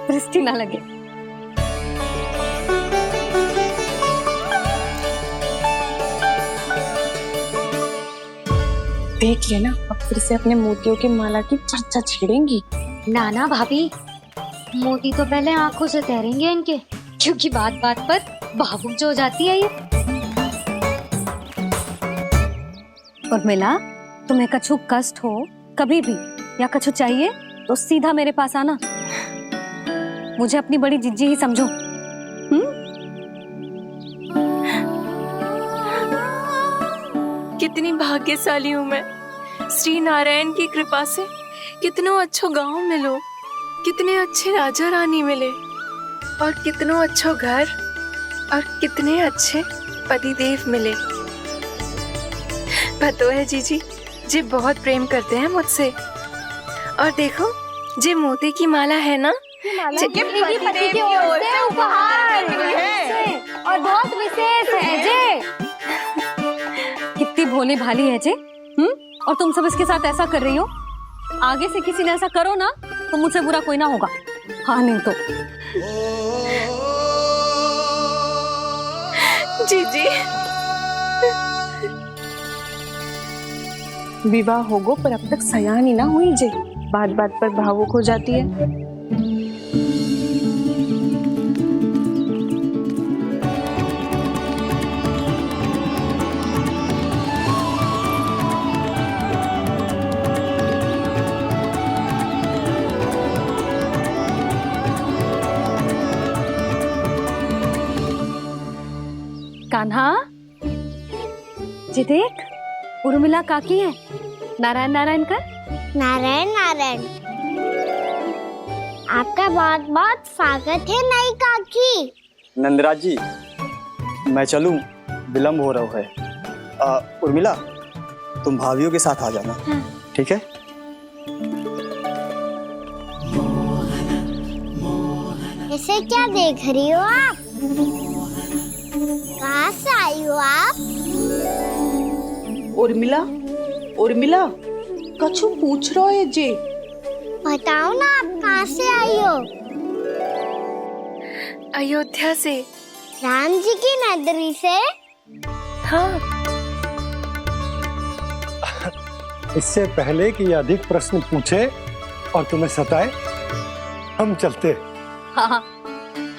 दृष्टि ना लगे। देख लेना, अब फिर से अपने मोतियों की माला की चर्चा छेड़ेंगी। नाना भाभी, मोती तो पहले आंखों से तैरेंगे इनके, क्योंकि बात बात पर भावुक जो हो जाती है ये। उर्मिला, तुम्हें कछु कष्ट हो कभी भी या कछु चाहिए तो सीधा मेरे पास आना। मुझे अपनी बड़ी जिज्जी ही समझो। कितनी भाग्यशाली हूँ मैं, श्री नारायण की कृपा से कितनों अच्छो गांव मिलो, कितने अच्छे राजा रानी मिले, और कितनों अच्छो घर और कितने अच्छे पतिदेव मिले। पतो है जीजी, जी बहुत प्रेम करते हैं मुझसे। और देखो, जी मोती की माला है ना, पति की ओर से उपहार और बहुत विशेष है जे। कितनी भोली भाली है जे। और तुम सब इसके साथ ऐसा कर रही हो। आगे से किसी ने ऐसा करो ना तो मुझसे बुरा कोई ना होगा। हाँ नहीं तो जीजी। विवाह होगो पर अब तक सयान ही ना हुई जे, बात बात पर भावुक हो जाती है। कान्हा जी, देख उर्मिला काकी है। नारायण नारायण कर। नारायण नारायण। आपका बहुत बहुत स्वागत है नई काकी। नंदराज जी, मैं चलूं, विलम्ब हो रहा है। उर्मिला, तुम भाभियों के साथ आ जाना। ठीक है? इसे क्या देख रही हो आप? कहाँ से आई हो आप? उर्मिला, उर्मिला, कछु पूछ रहा है जे। बताओ ना, आप कहाँ से आई हो? अयोध्या से। राम जी की नगरी से? हाँ। इससे पहले कि अधिक प्रश्न पूछे और तुम्हें सताए, हम चलते। हाँ,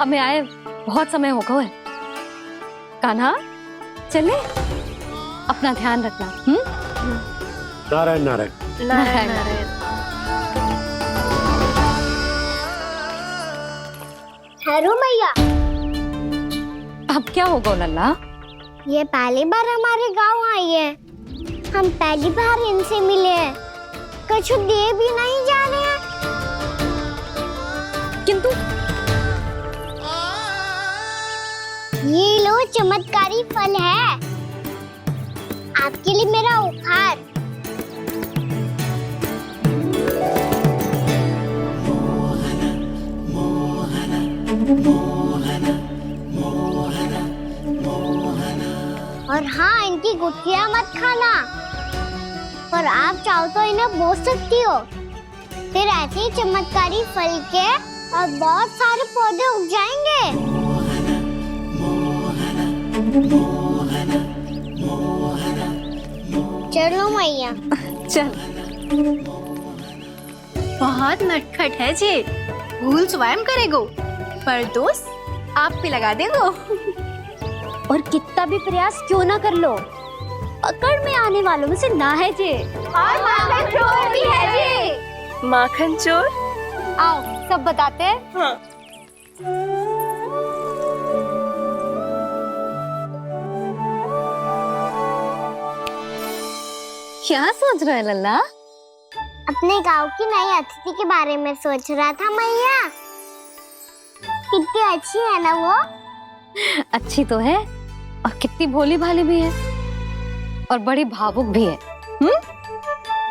हमें आए बहुत समय हो गया है। कान्हा चले, अपना ध्यान रखना। नारायण नारायण। नारायण नारायण। हेलो मैया। अब क्या होगा लल्ला? ये पहली बार हमारे गांव आई है, हम पहली बार इनसे मिले हैं, कुछ दे भी नहीं जा रहे हैं। किंतु ये लो, चमत्कारी फल है आपके लिए, मेरा उपहार। और हाँ, इनकी गुठलियां मत खाना, और आप चाहो तो इन्हें बोस सकती हो, फिर ऐसे ही चमत्कारी फल के और बहुत सारे पौधे उग जाएंगे। चलो मैया। चल। बहुत नटखट है जे, भूल स्वयं करेगो, पर दोस्त आप पे लगा देगो। और कितना भी प्रयास क्यों ना कर लो, पकड़ में आने वालों में से ना है जे। और माखन चोर भी है जे। माखन चोर? आओ सब बताते हैं। हाँ। क्या सोच रहा है लल्ला? अपने गांव की नई अतिथि के बारे में सोच रहा था मैया। कितनी अच्छी है ना वो? अच्छी तो है, और कितनी भोली भाली भी है, और बड़ी भावुक भी है।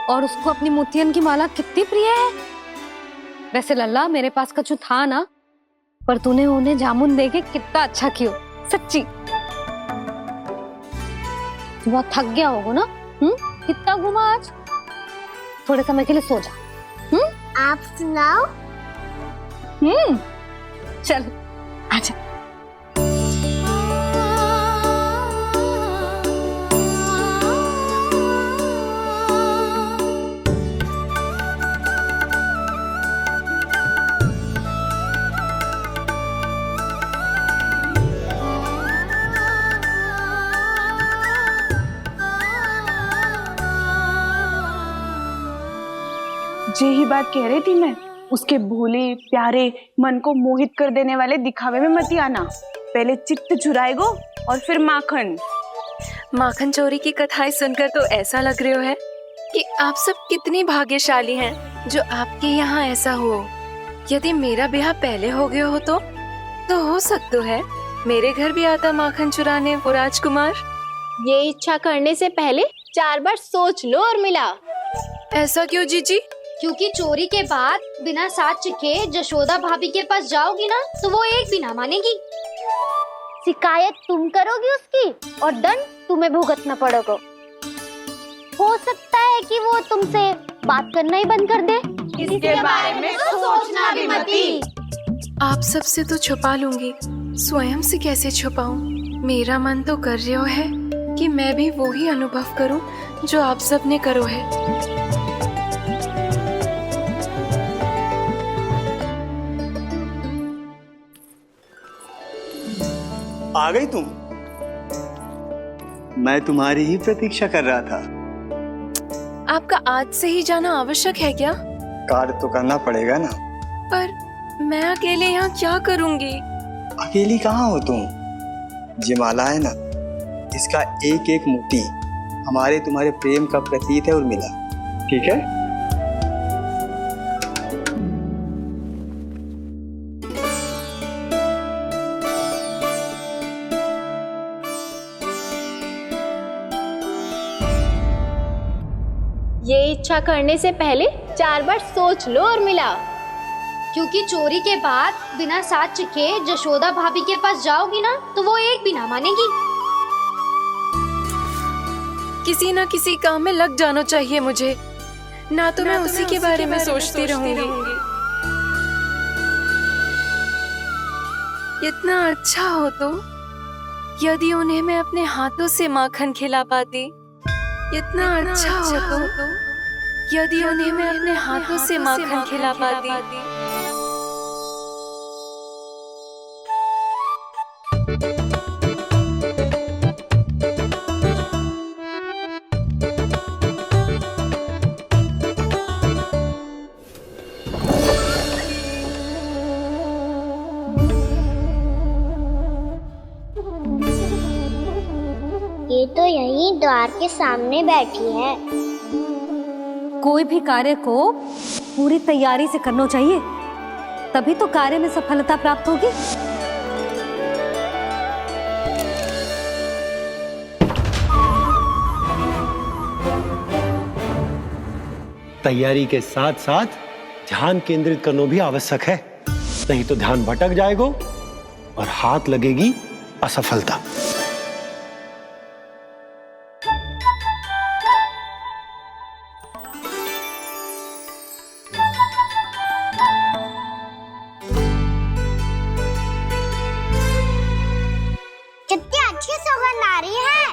और उसको अपनी मोतियन की माला कितनी प्रिय है। वैसे लल्ला, मेरे पास कछु था ना, पर तूने उन्हें जामुन देके कितना अच्छा किया, सच्ची। तू बहुत थक गया होगा ना? कितना घूमा आज? थोड़े समय के लिए सो जा। आप सुनाओ। चल आजा। यही बात कह रही थी मैं, उसके भोले प्यारे मन को मोहित कर देने वाले दिखावे में मत आना। पहले चित्त चुराएगो और फिर माखन। माखन चोरी की कथाएं सुनकर तो ऐसा लग रहा है कि आप सब कितनी भाग्यशाली हैं जो आपके यहाँ ऐसा हो। यदि मेरा ब्याह पहले हो गया हो तो हो सकता है मेरे घर भी आता माखन चुराने वो राजकुमार। ये इच्छा करने से पहले 4 बार सोच लो और मिला। ऐसा क्यों जीजी? क्योंकि चोरी के बाद बिना साथ चिखे जशोदा भाभी के पास जाओगी ना तो वो एक भी ना मानेगी। शिकायत तुम करोगी उसकी और दंड तुम्हें भुगतना पड़ेगा। हो सकता है कि वो तुमसे बात करना ही बंद कर दे। इसके बारे में तो सोचना भी मती। आप सबसे तो छुपा लूंगी, स्वयं से कैसे छुपाऊं? मेरा मन तो कर रहा है कि मैं भी वो ही अनुभव करूं जो आप सब ने करो है। आ गई तुम? मैं तुम्हारी ही प्रतीक्षा कर रहा था। आपका आज से ही जाना आवश्यक है क्या? कार्य तो करना पड़ेगा ना। पर मैं अकेले यहाँ क्या करूँगी? अकेली कहाँ हो तुम? ये माला है ना, इसका एक एक मोती हमारे तुम्हारे प्रेम का प्रतीक है उर्मिला, ठीक है? ये इच्छा करने से पहले 4 बार सोच लो और मिला। क्योंकि चोरी के बाद बिना साथ चिखे जशोदा भाभी के पास जाओगी ना तो वो एक भी ना मानेगी। किसी न किसी काम में लग जाना चाहिए मुझे, ना तो मैं उसी के बारे में सोचती रहूंगी। इतना अच्छा हो तो यदि उन्हें मैं अपने हाथों से माखन खिला पाती। इतना अच्छा हो तो यदि उन्हें मैं अपने हाथों से माखन खिला पाती। ये तो यहीं द्वार के सामने बैठी है। कोई भी कार्य को पूरी तैयारी से करना चाहिए, तभी तो कार्य में सफलता प्राप्त होगी। तैयारी के साथ साथ ध्यान केंद्रित करना भी आवश्यक है, नहीं तो ध्यान भटक जाएगा और हाथ लगेगी असफलता। कितनी अच्छी सुगंध आ रही है।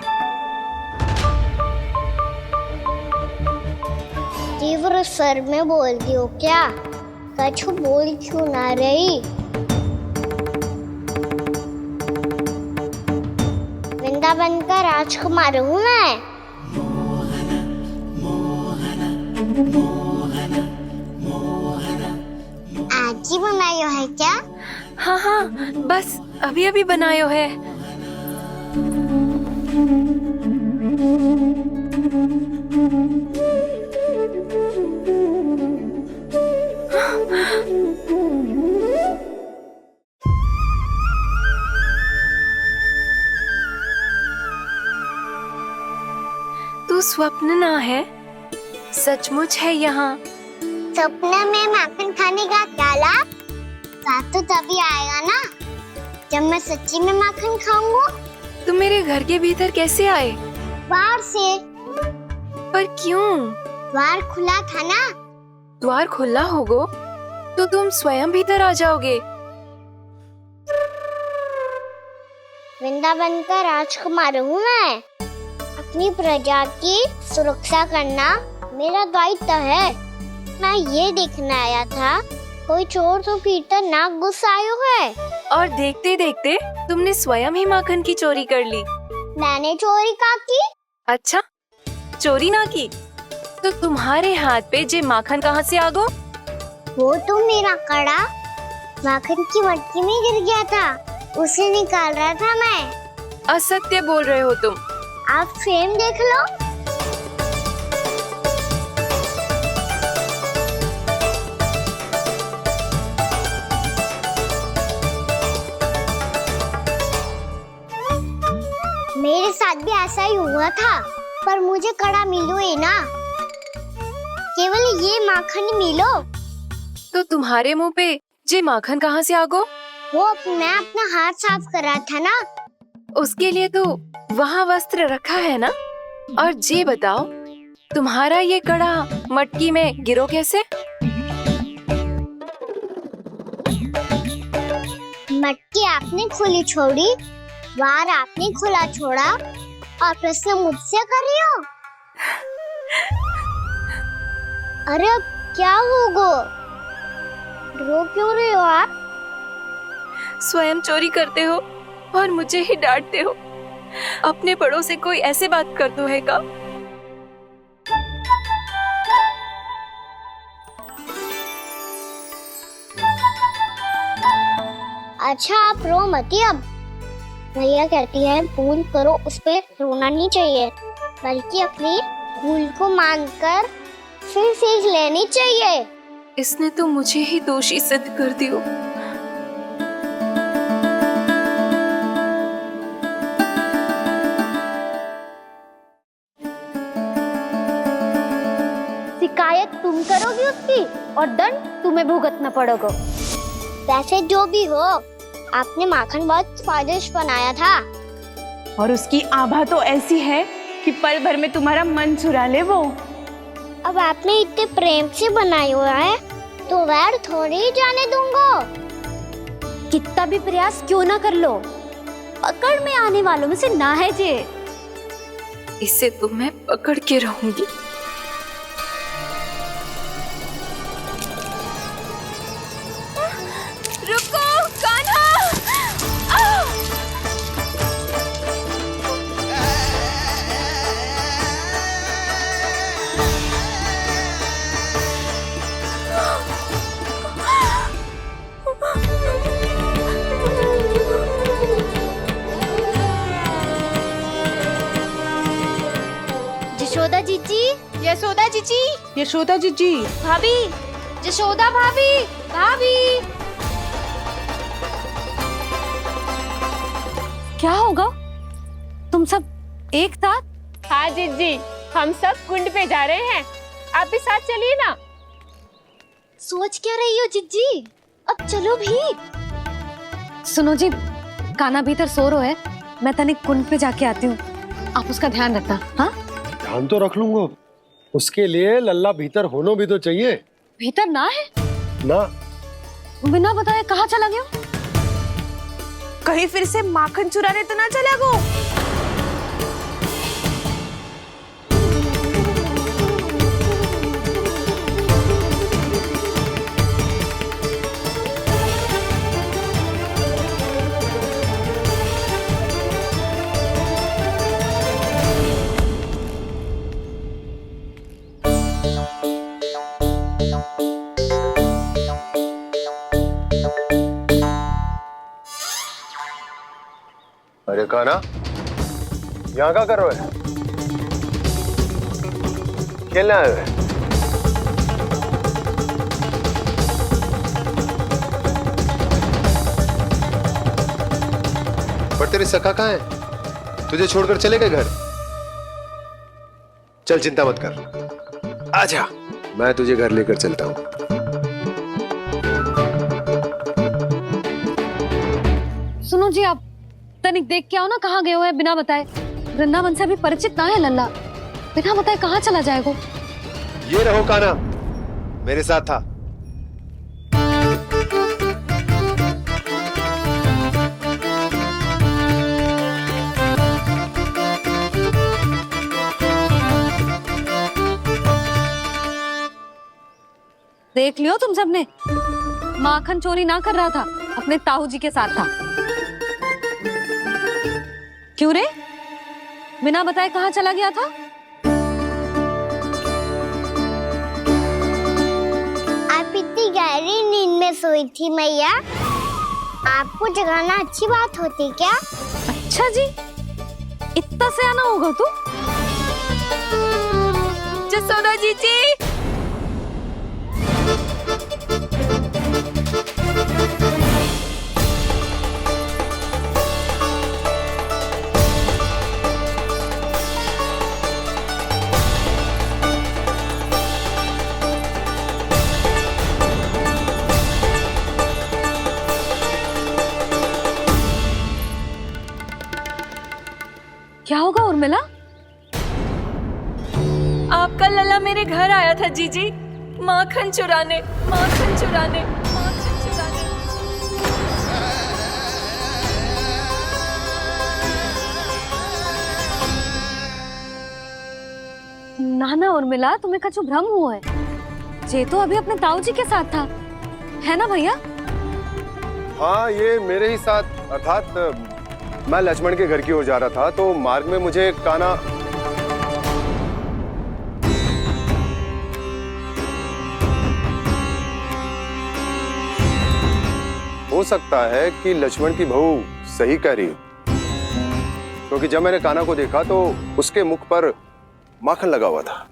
तीव्र स्वर में बोलती हो क्या? कछु बोल क्यों ना रही? वृंदावन का राजकुमार हूँ मैं। आज ही बनायो है क्या? हाँ हाँ, बस अभी अभी बनायो है। तू स्वप्न ना है, सचमुच है यहाँ। सपने में माखन खाने का क्या लाभ? स्वाद तो तभी आएगा ना जब मैं सच्ची में माखन खाऊंगा। तुम मेरे घर के भीतर कैसे आए? बाहर से। पर क्यों? द्वार खुला था ना। द्वार खुला होगा तो तुम स्वयं भीतर आ जाओगे। वृंदावन का राजकुमार हूँ मैं। अपनी प्रजा की सुरक्षा करना मेरा दायित्व है। मैं ये देखने आया था कोई चोर तो कीर्तन ना घुस आयो है। और देखते देखते तुमने स्वयं ही माखन की चोरी कर ली। मैंने चोरी का की? अच्छा, चोरी ना की तो तुम्हारे हाथ पे जे माखन कहाँ से आ गो? वो तो मेरा कड़ा माखन की मटकी में गिर गया था, उसे निकाल रहा था मैं। असत्य बोल रहे हो तुम। आप फ्रेम देख लो। मेरे साथ भी ऐसा ही हुआ था, पर मुझे कड़ा मिलो ही ना, केवल ये माखन ही मिलो। तो तुम्हारे मुंह पे जे माखन कहाँ से आ गो? वो मैं अपना हाथ साफ कर रहा था ना। उसके लिए तो वहाँ वस्त्र रखा है ना। और जे बताओ, तुम्हारा ये कड़ा मटकी में गिरो कैसे? मटकी आपने खुली छोड़ी, वार आपने खुला छोड़ा, और प्रश्न मुझसे कर रही हो? अरे अब क्या होगा? रो क्यों रहे हो आप? स्वयं चोरी करते हो और मुझे ही डांटते हो। अपने बड़ों से कोई ऐसे बात कर दो है का? अच्छा आप रो मती। अब भैया कहती है भूल करो, उस पे रोना नहीं चाहिए, बल्कि अपनी भूल को मानकर फिर सीख लेनी चाहिए। इसने तो मुझे ही दोषी सिद्ध कर दियो। शिकायत तुम करोगी उसकी और दंड तुम्हें भुगतना पड़ेगा। वैसे जो भी हो, आपने माखन बहुत स्वादिष्ट बनाया था, और उसकी आभा तो ऐसी है कि पल भर में तुम्हारा मन चुरा ले वो। अब आपने इतने प्रेम से बनाया हुआ है तो वैर थोड़ी ही जाने दूंगा। कितना भी प्रयास क्यों ना कर लो, पकड़ में आने वालों में से ना है जे। इसे तो मैं पकड़ के रहूंगी। रुको कान्हा! यशोदा जीजी, यशोदा जीजी, यशोदा जीजी, भाभी, यशोदा भाभी, भाभी। क्या होगा? तुम सब एक साथ? हाँ जीजी, हम सब कुंड पे जा रहे हैं, आप भी साथ चलिए ना। सोच क्या रही हो जीजी? अब चलो भी। सुनो जी, कान्हा भीतर सो रो है, मैं तनिक कुंड पे जाके आती हूँ, आप उसका ध्यान रखना। हाँ, ध्यान तो रख लूंगा, उसके लिए लल्ला भीतर होना भी तो चाहिए। भीतर ना है? ना। बिना बताए कहाँ चला गया? कहीं फिर से माखन चुराने तो ना चला गो? अरे कान्हा, यहाँ क्या कर रहे हो? खेलने आए हुए? पर तेरे सखा कहाँ है? तुझे छोड़कर चले गए घर? चल चिंता मत कर, आजा, मैं तुझे घर लेकर चलता हूँ। सुनो जी, आप तनिक देख के आओ ना कहाँ गए हुए बिना बताए। वृंदावन से अभी परिचित ना है लल्ला, बिना बताए कहाँ चला जाएगा? ये रहो कान्हा, मेरे साथ था। देख लियो तुम सबने, माखन चोरी ना कर रहा था, अपने ताऊ जी के साथ था। क्यों रे, बिना बताए कहाँ चला गया था? सोई थी मैया। आपको जगाना अच्छी बात होती क्या? अच्छा जी, इतना सयाना होगा तू? जसोदा जीजी, क्या होगा उर्मिला? आपका लल्ला मेरे घर आया था जीजी, माखन चुराने, माखन चुराने, माखन चुराने। ना ना उर्मिला, तुम्हें कछु भ्रम हुआ है। जे तो अभी अपने ताऊ जी के साथ था, है ना भैया? हाँ, ये मेरे ही साथ, अर्थात मैं लक्ष्मण के घर की ओर जा रहा था तो मार्ग में मुझे कान्हा हो सकता है कि लक्ष्मण की बहू सही कह रही हो, क्योंकि जब मैंने कान्हा को देखा तो उसके मुख पर माखन लगा हुआ था।